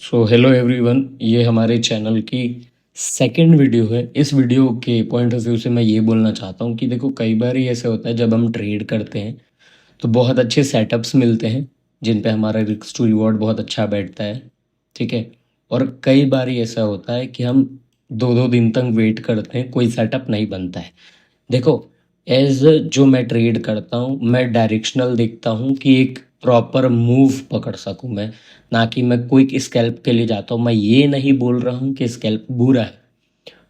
So hello everyone, ये हमारे channel की सेकंड वीडियो है। इस वीडियो के पॉइंट ऑफ व्यू से मैं ये बोलना चाहता हूँ कि देखो, कई बार ही ऐसे होता है जब हम ट्रेड करते हैं तो बहुत अच्छे सेटअप्स मिलते हैं जिन पे हमारा रिस्क टू रिवॉर्ड बहुत अच्छा बैठता है। ठीक है। और कई बार ही ऐसा होता है कि हम दो दो दिन तक वेट करते हैं, कोई सेटअप नहीं बनता है। देखो, एज जो मैं ट्रेड करता हूँ, मैं डायरेक्शनल देखता हूँ कि एक प्रॉपर मूव पकड़ सकूँ मैं, ना कि मैं क्विक स्कैल्प के लिए जाता हूँ। मैं ये नहीं बोल रहा हूँ कि स्कैल्प बुरा है,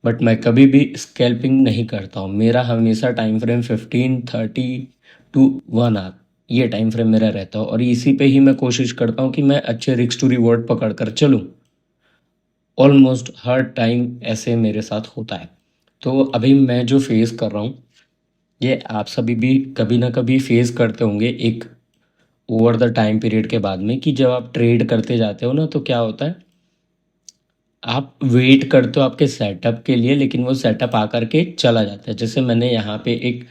बट मैं कभी भी स्कैल्पिंग नहीं करता हूँ। मेरा हमेशा टाइम फ्रेम 15-30 to 1 आवर, ये टाइम फ्रेम मेरा रहता है और इसी पे ही मैं कोशिश करता हूँ कि मैं अच्छे रिस्क टू रिवॉर्ड पकड़ कर चलूँ। ऑलमोस्ट हर टाइम ऐसे मेरे साथ होता है। तो अभी मैं जो फेस कर रहा हूँ, ये आप सभी भी कभी ना कभी फेस करते होंगे एक ओवर द टाइम पीरियड के बाद में, कि जब आप ट्रेड करते जाते हो ना तो क्या होता है, आप वेट करते हो आपके सेटअप के लिए, लेकिन वो सेटअप आकर के चला जाता है। जैसे मैंने यहाँ पे एक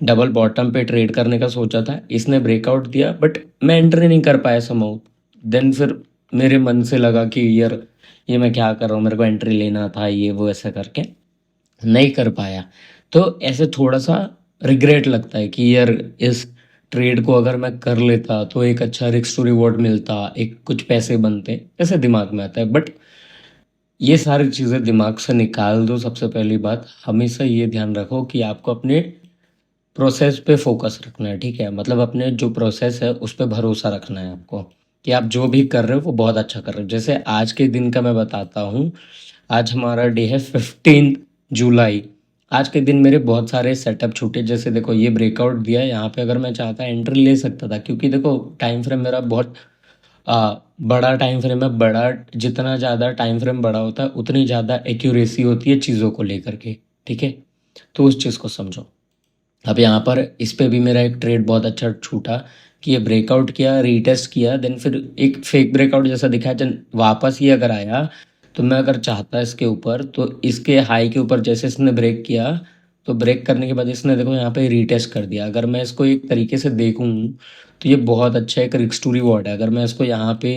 डबल बॉटम पे ट्रेड करने का सोचा था, इसने ब्रेकआउट दिया बट मैं एंट्री नहीं कर पाया समहाउ। देन फिर मेरे मन से लगा कि यार, ये मैं क्या कर रहा हूँ, मेरे को एंट्री लेना था, ये वो ऐसा करके नहीं कर पाया। तो ऐसे थोड़ा सा रिग्रेट लगता है कि यार, इस ट्रेड को अगर मैं कर लेता तो एक अच्छा रिस्क टू रिवॉर्ड मिलता, एक कुछ पैसे बनते, ऐसे दिमाग में आता है। बट ये सारी चीज़ें दिमाग से निकाल दो। सबसे पहली बात, हमेशा ये ध्यान रखो कि आपको अपने प्रोसेस पे फोकस रखना है। ठीक है, मतलब अपने जो प्रोसेस है उस पे भरोसा रखना है आपको, कि आप जो भी कर रहे हो वो बहुत अच्छा कर रहे हो। जैसे आज के दिन का मैं बताता हूँ, आज हमारा डे है 15 जुलाई। आज के दिन मेरे बहुत सारे सेटअप छूटे। जैसे देखो, ये ब्रेकआउट दिया, यहाँ पे अगर मैं चाहता एंट्री ले सकता था, क्योंकि देखो टाइम फ्रेम मेरा बहुत बड़ा टाइम फ्रेम है। बड़ा, जितना ज़्यादा टाइम फ्रेम बड़ा होता है उतनी ज़्यादा एक्यूरेसी होती है चीज़ों को लेकर के। ठीक है, तो उस चीज़ को समझो। अब यहाँ पर इस पे भी मेरा एक ट्रेड बहुत अच्छा छूटा कि ये ब्रेकआउट किया, रीटेस्ट किया, देन फिर एक फेक ब्रेकआउट जैसा दिखाया। जब वापस ये अगर आया तो मैं अगर चाहता इसके ऊपर, तो इसके हाई के ऊपर जैसे इसने ब्रेक किया, तो ब्रेक करने के बाद इसने देखो यहाँ पे रीटेस्ट कर दिया। अगर मैं इसको एक तरीके से देखूँ तो ये बहुत अच्छा एक रिस्क टू रिवॉर्ड है। अगर मैं इसको यहाँ पे,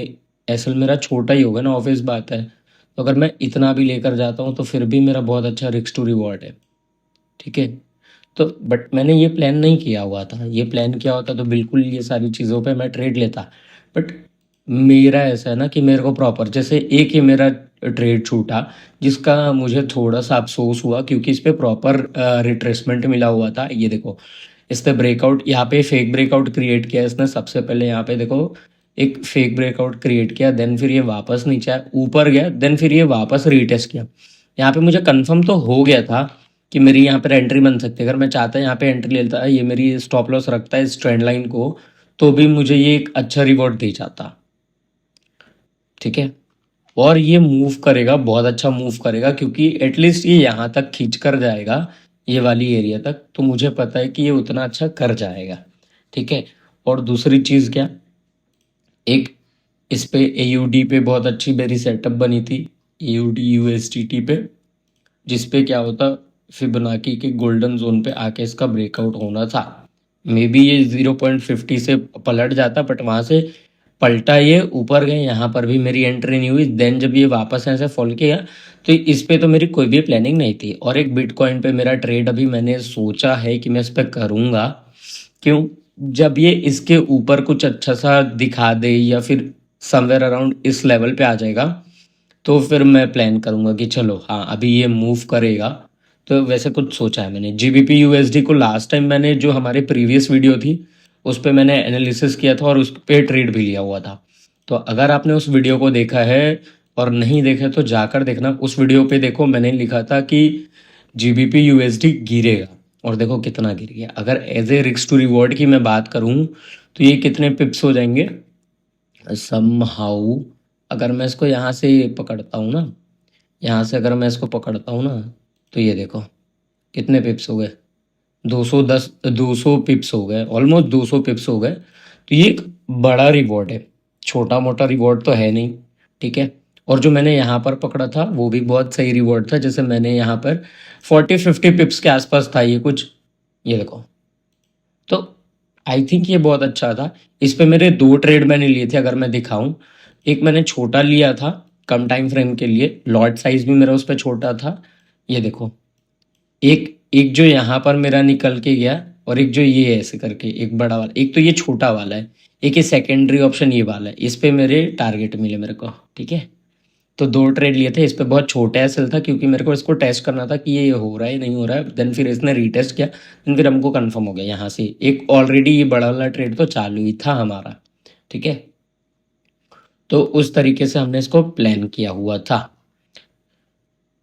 एसएल मेरा छोटा ही होगा ना, ऑफिस बात है, तो अगर मैं इतना भी लेकर जाता हूँ तो फिर भी मेरा बहुत अच्छा रिस्क टू रिवॉर्ड है। ठीक है। तो बट मैंने ये प्लान नहीं किया हुआ था। ये प्लान किया होता तो बिल्कुल ये सारी चीज़ों पे मैं ट्रेड लेता। बट मेरा ऐसा है ना कि मेरे को प्रॉपर, जैसे एक ही मेरा ट्रेड छूटा जिसका मुझे थोड़ा सा अफसोस हुआ, क्योंकि इस पे प्रॉपर रिट्रेसमेंट मिला हुआ था। ये देखो, इसने ब्रेकआउट, यहाँ पे फेक ब्रेकआउट क्रिएट किया इसने। सबसे पहले यहाँ पे देखो, एक फेक ब्रेकआउट क्रिएट किया, देन फिर ये वापस नीचे आया, ऊपर गया, देन फिर ये वापस रीटेस्ट किया। यहाँ पे मुझे कंफर्म तो हो गया था कि मेरी यहाँ पर एंट्री बन सकती है। अगर मैं चाहता यहाँ पे एंट्री लेता, ये मेरी स्टॉप लॉस रखता है इस ट्रेंड लाइन को, तो भी मुझे ये एक अच्छा रिवॉर्ड दे जाता। ठीक है। और ये मूव करेगा, बहुत अच्छा मूव करेगा, क्योंकि एटलीस्ट ये यहाँ तक खींच कर जाएगा, ये वाली एरिया तक, तो मुझे पता है कि ये उतना अच्छा कर जाएगा। ठीक है। और दूसरी चीज़ क्या, एक इस पे एयूडी पे बहुत अच्छी मेरी सेटअप बनी थी, एयूडी यूएसटीटी पे, जिस पे क्या होता, फिबोनाची के गोल्डन जोन पे आके इसका ब्रेकआउट होना था। मे बी ये 0.50 से पलट जाता, बट वहाँ से पलटा, ये ऊपर गए, यहाँ पर भी मेरी एंट्री नहीं हुई। देन जब ये वापस ऐसे फॉल किया, तो इस पे तो मेरी कोई भी प्लानिंग नहीं थी। और एक बिटकॉइन पे मेरा ट्रेड अभी मैंने सोचा है कि मैं इस पर करूँगा। क्यों, जब ये इसके ऊपर कुछ अच्छा सा दिखा दे या फिर समवेयर अराउंड इस लेवल पे आ जाएगा, तो फिर मैं प्लान करूँगा कि चलो हाँ, अभी ये मूव करेगा। तो वैसे कुछ सोचा है मैंने। जीबीपी यूएसडी को लास्ट टाइम मैंने, जो हमारे प्रीवियस वीडियो थी उस पे मैंने एनालिसिस किया था और उस पे ट्रेड भी लिया हुआ था। तो अगर आपने उस वीडियो को देखा है और नहीं देखा तो जाकर देखना। उस वीडियो पे देखो, मैंने लिखा था कि जीबीपी यूएसडी गिरेगा, और देखो कितना गिर गया। अगर as a risk to reward की मैं बात करूँ तो ये कितने पिप्स हो जाएंगे समहाउ। अगर मैं इसको यहाँ से पकड़ता हूँ ना, यहाँ से अगर मैं इसको पकड़ता हूँ ना, तो ये देखो कितने पिप्स हो गए, 210, 200 पिप्स हो गए, ऑलमोस्ट 200 पिप्स हो गए। तो ये एक बड़ा रिवॉर्ड है, छोटा मोटा रिवॉर्ड तो है नहीं। ठीक है। और जो मैंने यहाँ पर पकड़ा था वो भी बहुत सही रिवॉर्ड था। जैसे मैंने यहाँ पर 40-50 पिप्स के आसपास था ये कुछ, ये देखो। तो आई थिंक ये बहुत अच्छा था। इस पे मेरे 2 ट्रेड मैंने लिए थे, अगर मैं दिखाऊं एक मैंने छोटा लिया था कम टाइम फ्रेम के लिए, लॉट साइज भी मेरा उस पर छोटा था। ये देखो, एक एक जो यहाँ पर मेरा निकल के गया, और एक जो ये है ऐसे करके एक बड़ा वाला, एक तो ये छोटा वाला है, एक ये सेकेंडरी ऑप्शन ये वाला है, इस पे मेरे टारगेट मिले मेरे को। ठीक है, तो 2 ट्रेड लिए थे, इस पे बहुत छोटा एसएल था क्योंकि मेरे को इसको टेस्ट करना था कि ये हो रहा है नहीं हो रहा है। देन फिर इसने रीटेस्ट किया, देन फिर हमको कंफर्म हो गया यहाँ से। एक ऑलरेडी ये बड़ा वाला ट्रेड तो चालू ही था हमारा। ठीक है, तो उस तरीके से हमने इसको प्लान किया हुआ था।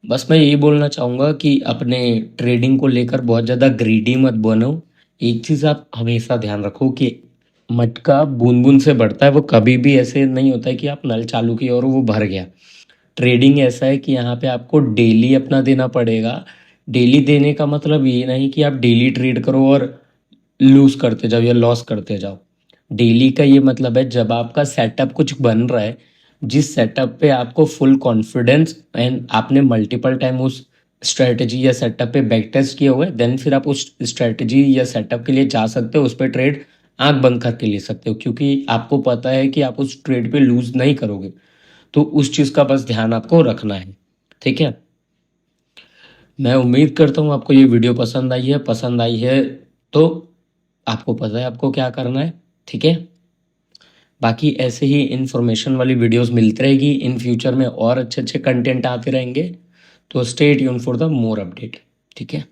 बस मैं यही बोलना चाहूँगा कि अपने ट्रेडिंग को लेकर बहुत ज़्यादा ग्रीडी मत बनो। एक चीज़ आप हमेशा ध्यान रखो कि मटका बूंद बूंद से बढ़ता है, वो कभी भी ऐसे नहीं होता है कि आप नल चालू किए और वो भर गया। ट्रेडिंग ऐसा है कि यहाँ पे आपको डेली अपना देना पड़ेगा। डेली देने का मतलब ये नहीं कि आप डेली ट्रेड करो और लूज करते जाओ या लॉस करते जाओ। डेली का ये मतलब है जब आपका सेटअप कुछ बन रहा है, जिस सेटअप पे आपको फुल कॉन्फिडेंस एंड आपने मल्टीपल टाइम उस स्ट्रेटजी या सेटअप पे बैक टेस्ट किया हुआ है, देन फिर आप उस स्ट्रेटजी या सेटअप के लिए जा सकते हो, उस पर ट्रेड आंख बंद करके ले सकते हो क्योंकि आपको पता है कि आप उस ट्रेड पे लूज नहीं करोगे। तो उस चीज़ का बस ध्यान आपको रखना है। ठीक है, मैं उम्मीद करता हूँ आपको ये वीडियो पसंद आई है। पसंद आई है तो आपको पता है आपको क्या करना है। ठीक है, बाकी ऐसे ही इन्फॉर्मेशन वाली वीडियोस मिलती रहेगी इन फ्यूचर में, और अच्छे अच्छे कंटेंट आते रहेंगे। तो stay tune for the more update. ठीक है।